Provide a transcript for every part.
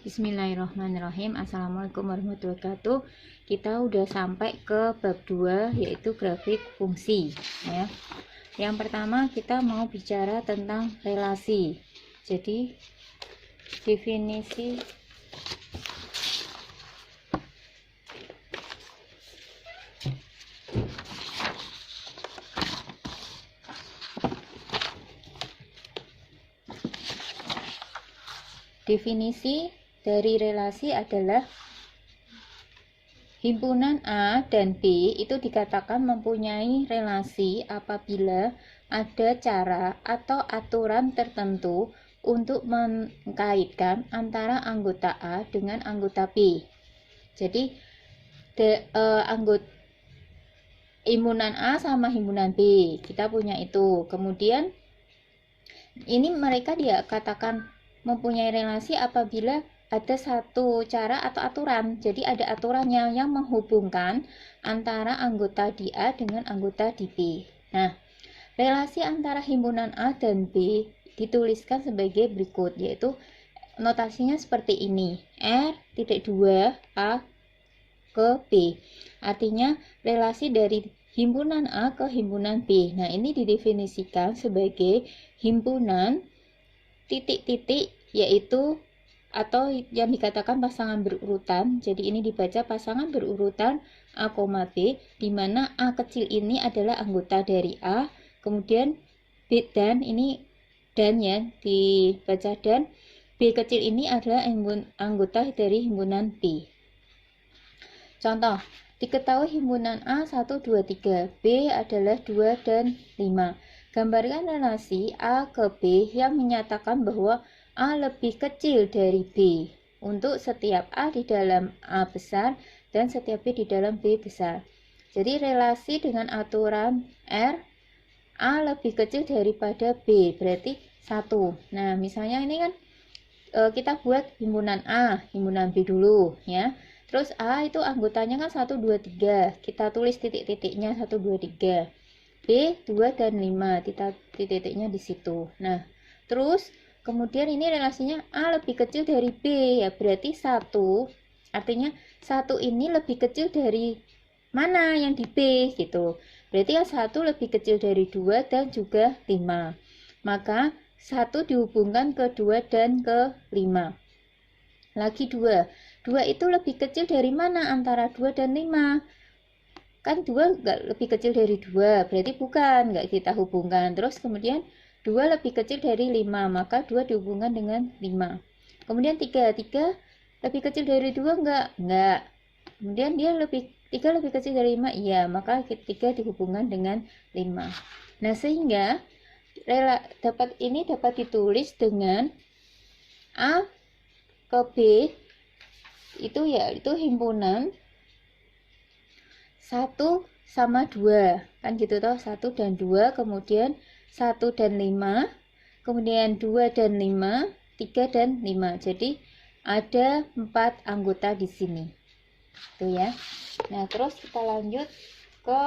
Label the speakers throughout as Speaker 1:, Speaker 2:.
Speaker 1: Bismillahirrahmanirrahim. Assalamualaikum warahmatullahi wabarakatuh. Kita udah sampai ke bab 2, yaitu grafik fungsi ya. Yang pertama kita mau bicara tentang relasi. Jadi definisi dari relasi adalah himpunan A dan B itu dikatakan mempunyai relasi apabila ada cara atau aturan tertentu untuk mengkaitkan antara anggota A dengan anggota B. Jadi anggota himpunan A sama himpunan B kita punya itu. Kemudian ini mereka dia katakan mempunyai relasi apabila ada satu cara atau aturan. Jadi ada aturannya yang menghubungkan antara anggota di A dengan anggota di B. Nah, relasi antara himpunan A dan B dituliskan sebagai berikut, yaitu notasinya seperti ini. R.2 A ke B. Artinya relasi dari himpunan A ke himpunan B. Nah, ini didefinisikan sebagai himpunan titik-titik, yaitu atau yang dikatakan pasangan berurutan. Jadi ini dibaca pasangan berurutan A, B, di mana A kecil ini adalah anggota dari A, kemudian B dan ini dan ya dibaca dan B kecil ini adalah anggota dari himpunan B. Contoh, diketahui himpunan A 1, 2, 3, B adalah 2 dan 5. Gambarkan relasi A ke B yang menyatakan bahwa A lebih kecil dari B untuk setiap A di dalam A besar dan setiap B di dalam B besar. Jadi relasi dengan aturan R, A lebih kecil daripada B, berarti 1. Nah, misalnya ini kan kita buat himpunan A, himpunan B dulu ya. Terus A itu anggotanya kan 1, 2, 3. Kita tulis titik-titiknya 1, 2, 3. B 2 dan 5, titik-titiknya di situ. Nah, terus kemudian ini relasinya A lebih kecil dari B, ya berarti 1. Artinya 1 ini lebih kecil dari mana yang di B gitu. Berarti yang 1 lebih kecil dari 2 dan juga 5. Maka 1 dihubungkan ke 2 dan ke 5. Lagi 2. 2 itu lebih kecil dari mana antara 2 dan 5? Kan 2 nggak lebih kecil dari 2, berarti bukan, nggak kita hubungkan. Terus kemudian 2 lebih kecil dari 5, maka 2 dihubungkan dengan 5. Kemudian 3 lebih kecil dari 2 nggak. Kemudian 3 lebih kecil dari 5, iya, maka 3 dihubungkan dengan 5. Nah, sehingga dapat ditulis dengan A ke B itu yaitu himpunan 1 sama 2 kan gitu toh, 1 dan 2, kemudian 1 dan 5, kemudian 2 dan 5, 3 dan 5. Jadi ada 4 anggota di sini tuh ya. Nah, terus kita lanjut ke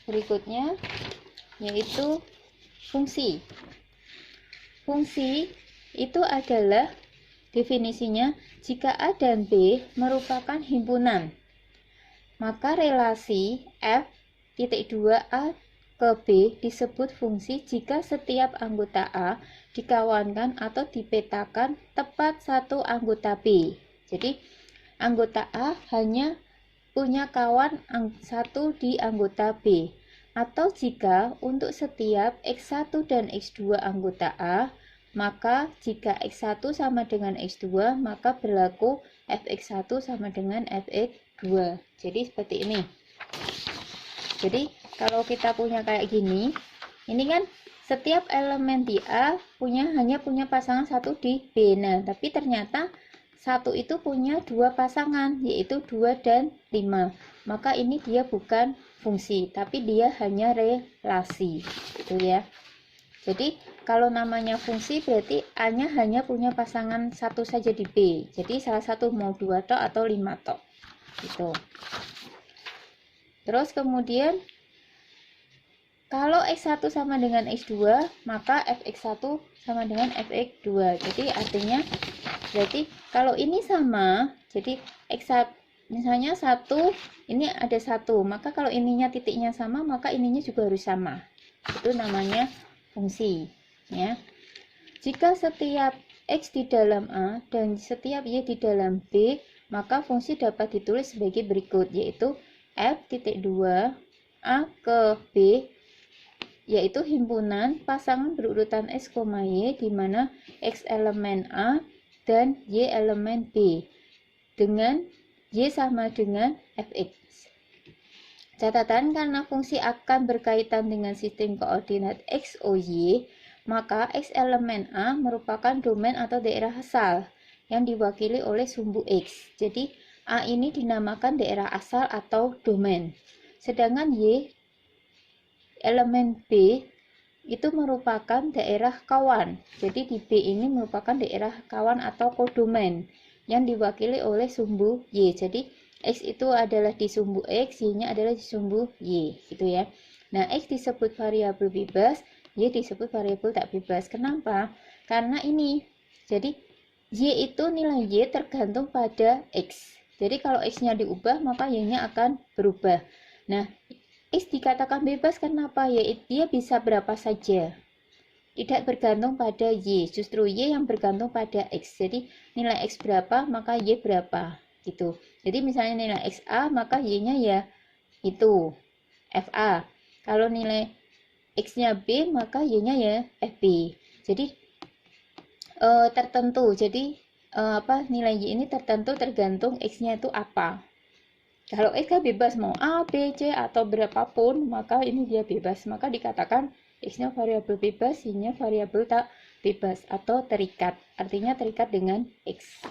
Speaker 1: berikutnya, yaitu fungsi. Fungsi itu adalah definisinya jika A dan B merupakan himpunan, maka relasi F.2A ke B disebut fungsi jika setiap anggota A dikawankan atau dipetakan tepat satu anggota B. Jadi anggota A hanya punya kawan satu di anggota B. Atau jika untuk setiap X1 dan X2 anggota A, maka jika X1 sama dengan X2, maka berlaku Fx1 sama dengan Fx2. Jadi seperti ini. Jadi kalau kita punya kayak gini, ini kan setiap elemen di A hanya punya pasangan satu di B. Nah, tapi ternyata satu itu punya 2 pasangan, yaitu 2 dan 5. Maka ini dia bukan fungsi, tapi dia hanya relasi. Gitu ya. Jadi kalau namanya fungsi berarti A-nya hanya punya pasangan satu saja di B. Jadi salah satu mau 2 tok atau 5 tok. Gitu. Terus kemudian kalau X1 sama dengan X2, maka Fx1 sama dengan fx2. Jadi artinya berarti kalau ini sama, jadi x1 misalnya 1, ini ada 1, maka kalau ininya titiknya sama, maka ininya juga harus sama. Itu namanya fungsi, ya. Jika setiap x di dalam A dan setiap y di dalam B, maka fungsi dapat ditulis sebagai berikut, yaitu f.2 A ke B, yaitu himpunan pasangan berurutan x, y, di mana x elemen A dan y elemen B, dengan y sama dengan fx. Catatan, karena fungsi akan berkaitan dengan sistem koordinat x, y, maka x elemen A merupakan domain atau daerah asal yang diwakili oleh sumbu x. Jadi A ini dinamakan daerah asal atau domain. Sedangkan y elemen B itu merupakan daerah kawan. Jadi di B ini merupakan daerah kawan atau kodomain yang diwakili oleh sumbu y. Jadi x itu adalah di sumbu x, y-nya adalah di sumbu y, gitu ya. Nah, x disebut variabel bebas, y disebut variabel tak bebas. Kenapa? Karena ini. Jadi y itu nilai y tergantung pada x. Jadi kalau x-nya diubah, maka y-nya akan berubah. Nah, x dikatakan bebas kenapa? Ya, dia bisa berapa saja, tidak bergantung pada y. Justru y yang bergantung pada x. Jadi nilai x berapa, maka y berapa, gitu. Jadi misalnya nilai x A, maka y-nya ya itu fa. Kalau nilai x-nya b, maka y-nya ya fb. Jadi tertentu. Jadi nilai y ini tertentu tergantung x-nya itu apa. Kalau x kan bebas mau A, B, C atau berapapun, maka ini dia bebas. Maka dikatakan x-nya variabel bebas, y-nya variabel tak bebas atau terikat. Artinya terikat dengan x.